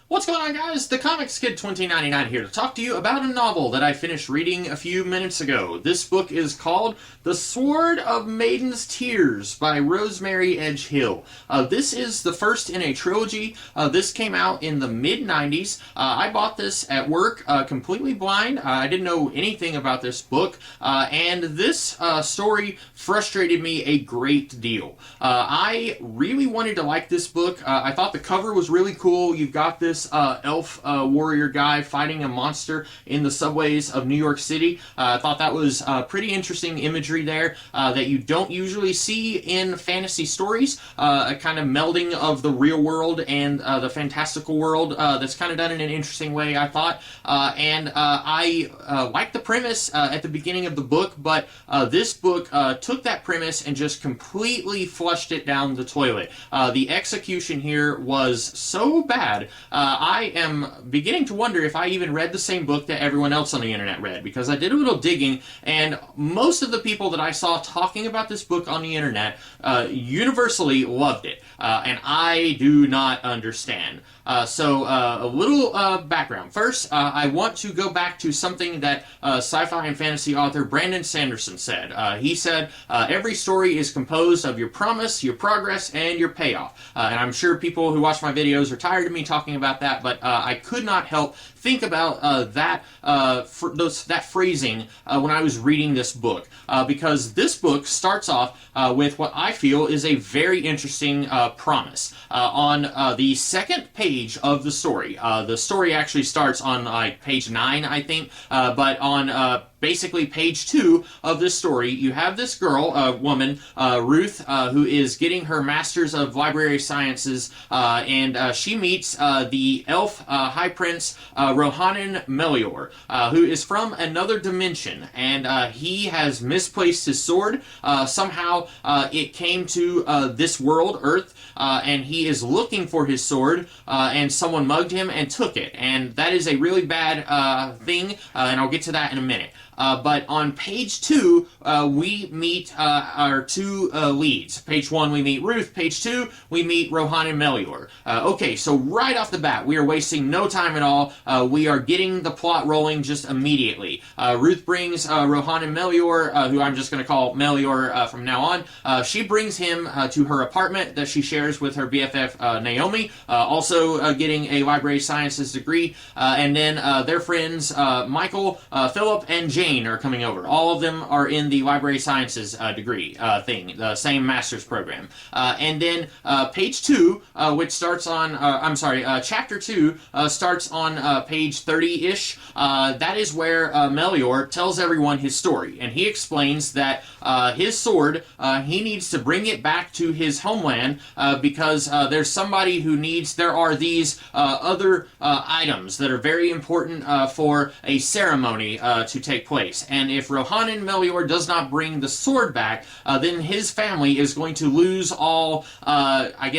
What's going on, guys? The Comics Kid 2099 here to talk to you about a novel that I finished reading a few minutes ago. This book is called The Sword of Maiden's Tears by Rosemary Edge Hill. This is the first in a trilogy. This came out in the mid-90s. I bought this at work completely blind. I didn't know anything about this book, and this story frustrated me a great deal. I really wanted to like this book. I thought the cover was really cool. You've got this elf warrior guy fighting a monster in the subways of New York City. I thought that was pretty interesting imagery there that you don't usually see in fantasy stories. A kind of melding of the real world and the fantastical world that's kind of done in an interesting way, I thought. And I liked the premise at the beginning of the book, but this book took that premise and just completely flushed it down the toilet. The execution here was so bad. I am beginning to wonder if I even read the same book that everyone else on the internet read, because I did a little digging, and most of the people that I saw talking about this book on the internet universally loved it, and I do not understand. So a little background. First, I want to go back to something that sci-fi and fantasy author Brandon Sanderson said. He said, every story is composed of your promise, your progress, and your payoff. And I'm sure people who watch my videos are tired of me talking about that, but I could not help think about that phrasing when I was reading this book, because this book starts off with what I feel is a very interesting promise. On the second page of the story. The story actually starts on like page 9, I think, but on basically page 2 of this story, you have this girl, woman, Ruth, who is getting her Master's of Library Sciences, and she meets the elf High Prince Rohanan Melior, who is from another dimension, and he has misplaced his sword. Somehow it came to this world, Earth, and he is looking for his sword, and someone mugged him and took it, and that is a really bad thing, and I'll get to that in a minute. But on page 2, we meet our two leads. Page 1, we meet Ruth. Page 2, we meet Rohanan Melior. Okay, so right off the bat, we are wasting no time at all. We are getting the plot rolling just immediately. Ruth brings Rohanan Melior, who I'm just going to call Melior from now on. She brings him to her apartment that she shares with her BFF Naomi, also getting a library sciences degree. And then their friends Michael, Philip, and Jane are coming over. All of them are in the library sciences degree thing, the same master's program. And then page 2, which starts on, chapter 2 starts on page 30-ish. That is where Melior tells everyone his story, and he explains that his sword, he needs to bring it back to his homeland because there's somebody who needs, there are these other items that are very important for a ceremony to take place. And if Rohanan Melior does not bring the sword back, then his family is going to lose all,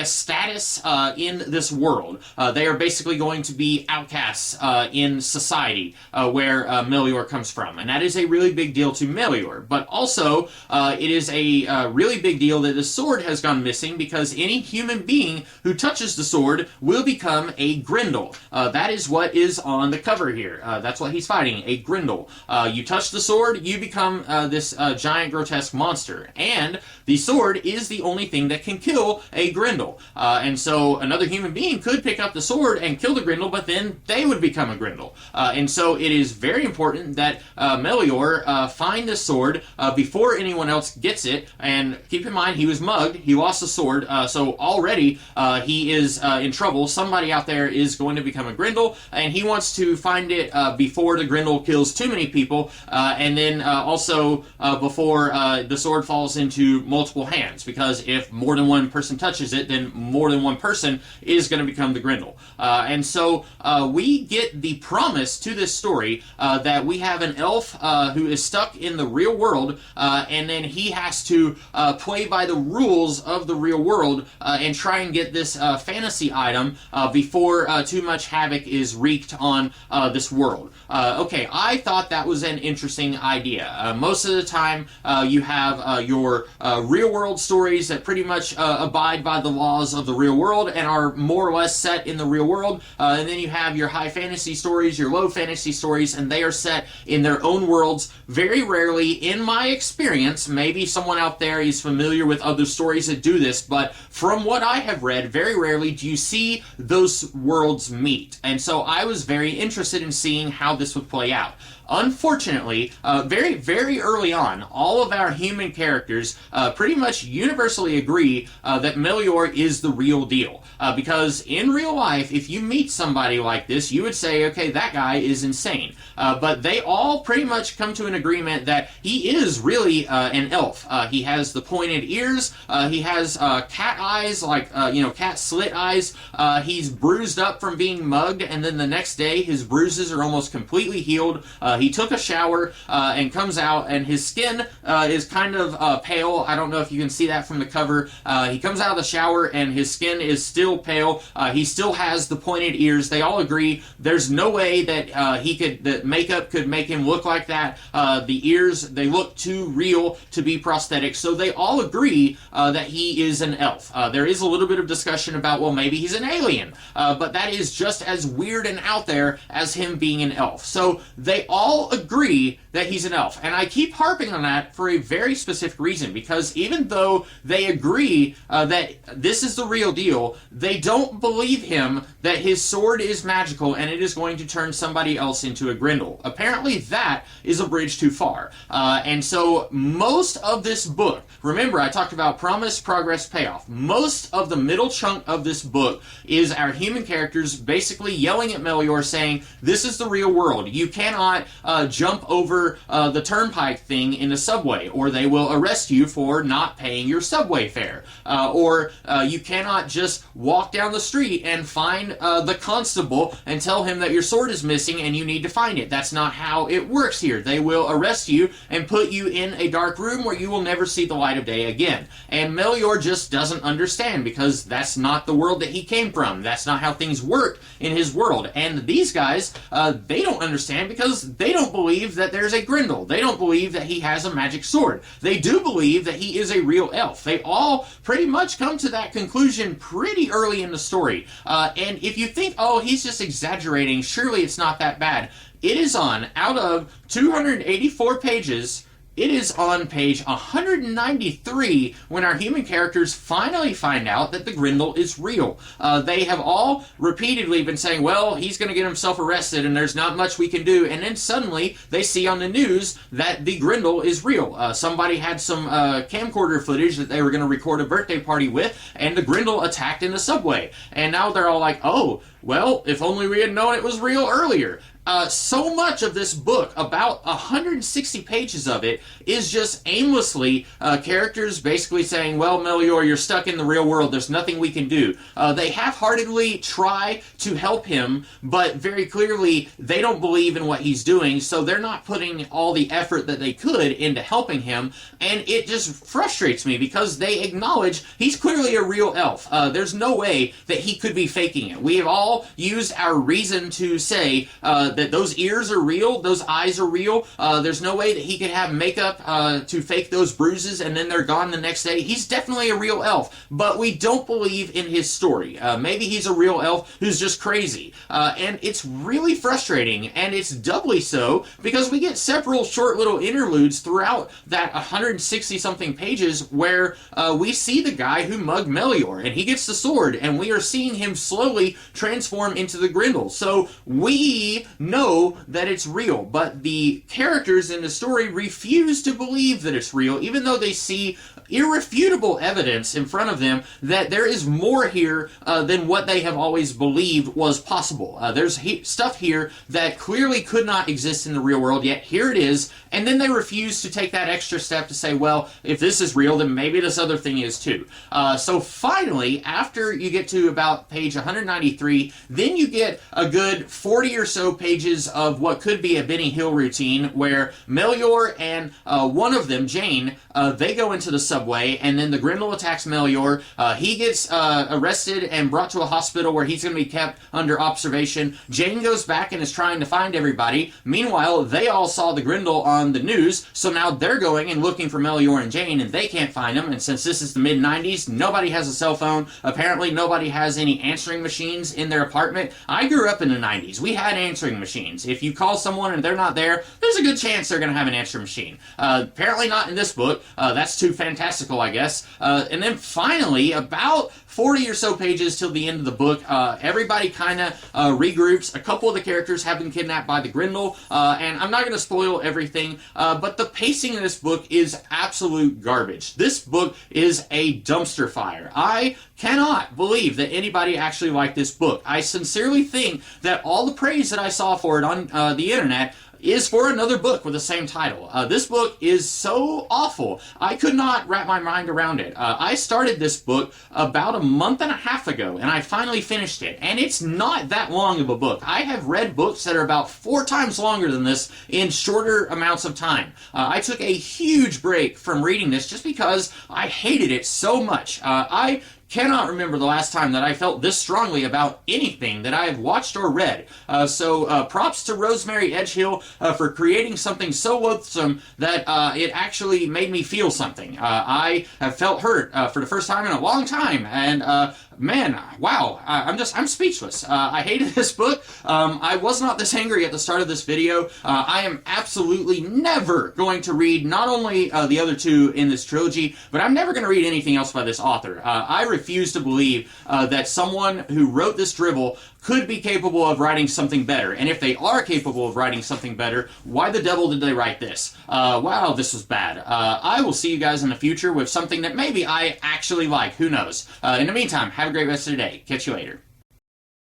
status in this world. They are basically going to be outcasts in society where Melior comes from. And that is a really big deal to Melior. But also, it is a really big deal that the sword has gone missing, because any human being who touches the sword will become a Grendel. That is what is on the cover here. That's what he's fighting, a Grendel. You touch the sword, you become this giant grotesque monster, and the sword is the only thing that can kill a Grendel. And so another human being could pick up the sword and kill the Grendel, but then they would become a Grendel. And so it is very important that Melior find the sword before anyone else gets it. And keep in mind, he was mugged, he lost the sword, so already he is in trouble. Somebody out there is going to become a Grendel, and he wants to find it before the Grendel kills too many people, and then also before the sword falls into multiple hands, because if more than one person touches it, then more than one person is going to become the Grendel. And so we get the promise to this story that we have an elf who is stuck in the real world, and then he has to play by the rules of the real world and try and get this fantasy item before too much havoc is wreaked on this world. Okay, I thought that was an an interesting idea. Most of the time, you have your real-world stories that pretty much abide by the laws of the real world and are more or less set in the real world, and then you have your high fantasy stories, your low fantasy stories, and they are set in their own worlds. Very rarely, in my experience, maybe someone out there is familiar with other stories that do this, but from what I have read, very rarely do you see those worlds meet. And so I was very interested in seeing how this would play out. Unfortunately, very, very early on, all of our human characters pretty much universally agree that Melior is the real deal. Because in real life, if you meet somebody like this, you would say, okay, that guy is insane. But they all pretty much come to an agreement that he is really an elf. He has the pointed ears, he has cat eyes, like, cat slit eyes. He's bruised up from being mugged, and then the next day his bruises are almost completely healed. He took a shower and comes out, and his skin is kind of pale. I don't know if you can see that from the cover. He comes out of the shower, and his skin is still pale. He still has the pointed ears. They all agree there's no way that that makeup could make him look like that. The ears, they look too real to be prosthetic. So they all agree that he is an elf. There is a little bit of discussion about, well, maybe he's an alien. But that is just as weird and out there as him being an elf. So they all agree that he's an elf. And I keep harping on that for a very specific reason, because even though they agree that this is the real deal, they don't believe him that his sword is magical and it is going to turn somebody else into a Grendel. Apparently that is a bridge too far. And so most of this book, remember I talked about promise, progress, payoff. Most of the middle chunk of this book is our human characters basically yelling at Melior saying, this is the real world. You cannot jump over the turnpike thing in the subway, or they will arrest you for not paying your subway fare. Or you cannot just walk down the street and find the constable and tell him that your sword is missing and you need to find it. That's not how it works here. They will arrest you and put you in a dark room where you will never see the light of day again. And Melior just doesn't understand, because that's not the world that he came from. That's not how things work in his world. And these guys, they don't understand, because they don't believe that there's a Grendel. They don't believe that he has a magic sword. They do believe that he is a real elf. They all pretty much come to that conclusion pretty early in the story. And if you think, oh, he's just exaggerating, surely it's not that bad. It is on, out of 284 pages, it is on page 193 when our human characters finally find out that the Grendel is real. They have all repeatedly been saying, well, he's going to get himself arrested and there's not much we can do. And then suddenly they see on the news that the Grendel is real. Somebody had some camcorder footage that they were going to record a birthday party with, and the Grendel attacked in the subway. And now they're all like, oh, well, if only we had known it was real earlier. So much of this book, about 160 pages of it, is just aimlessly characters basically saying, well, Melior, you're stuck in the real world, there's nothing we can do. They half-heartedly try to help him, but very clearly they don't believe in what he's doing, so they're not putting all the effort that they could into helping him, and it just frustrates me, because they acknowledge he's clearly a real elf. There's no way that he could be faking it. We have all used our reason to say that those ears are real, those eyes are real. There's no way that he could have makeup to fake those bruises and then they're gone the next day. He's definitely a real elf, but we don't believe in his story. Maybe he's a real elf who's just crazy. And it's really frustrating, and it's doubly so because we get several short little interludes throughout that 160-something pages where we see the guy who mugged Melior, and he gets the sword, and we are seeing him slowly transform into the Grendel. So we know that it's real, but the characters in the story refuse to believe that it's real, even though they see irrefutable evidence in front of them that there is more here than what they have always believed was possible. There's stuff here that clearly could not exist in the real world, yet here it is, and then they refuse to take that extra step to say, well, if this is real, then maybe this other thing is too. So finally, after you get to about page 193, movie. Then you get a good 40 or so pages of what could be a Benny Hill routine where Melior and one of them, Jane, they go into the subway, and then the Grendel attacks Melior. He gets arrested and brought to a hospital where he's going to be kept under observation. Jane goes back and is trying to find everybody. Meanwhile, they all saw the Grendel on the news, so now they're going and looking for Melior and Jane, and they can't find them. And since this is the mid-90s, nobody has a cell phone. Apparently, nobody has any answering machines in their apartment. I grew up in the 90s. We had answering machines. If you call someone and they're not there, there's a good chance they're going to have an answering machine. Apparently not in this book. That's too fantastical, I guess. And then finally, about 40 or so pages till the end of the book, everybody kind of regroups. A couple of the characters have been kidnapped by the Grendel, and I'm not going to spoil everything, but the pacing in this book is absolute garbage. This book is a dumpster fire. I cannot believe that anybody actually liked this book. I sincerely think that all the praise that I saw for it on the internet is for another book with the same title. This book is so awful. I could not wrap my mind around it. I started this book about a month and a half ago, and I finally finished it. And it's not that long of a book. I have read books that are about 4 times longer than this in shorter amounts of time. I took a huge break from reading this just because I hated it so much. I cannot remember the last time that I felt this strongly about anything that I have watched or read. So props to Rosemary Edgehill for creating something so loathsome that it actually made me feel something. I have felt hurt for the first time in a long time, and man, wow, I'm speechless. I hated this book. I was not this angry at the start of this video. I am absolutely never going to read not only the other 2 in this trilogy, but I'm never going to read anything else by this author. I refuse to believe that someone who wrote this dribble could be capable of writing something better. And if they are capable of writing something better, why the devil did they write this? Wow, this was bad. I will see you guys in the future with something that maybe I actually like. Who knows? In the meantime, have a great rest of the day. Catch you later.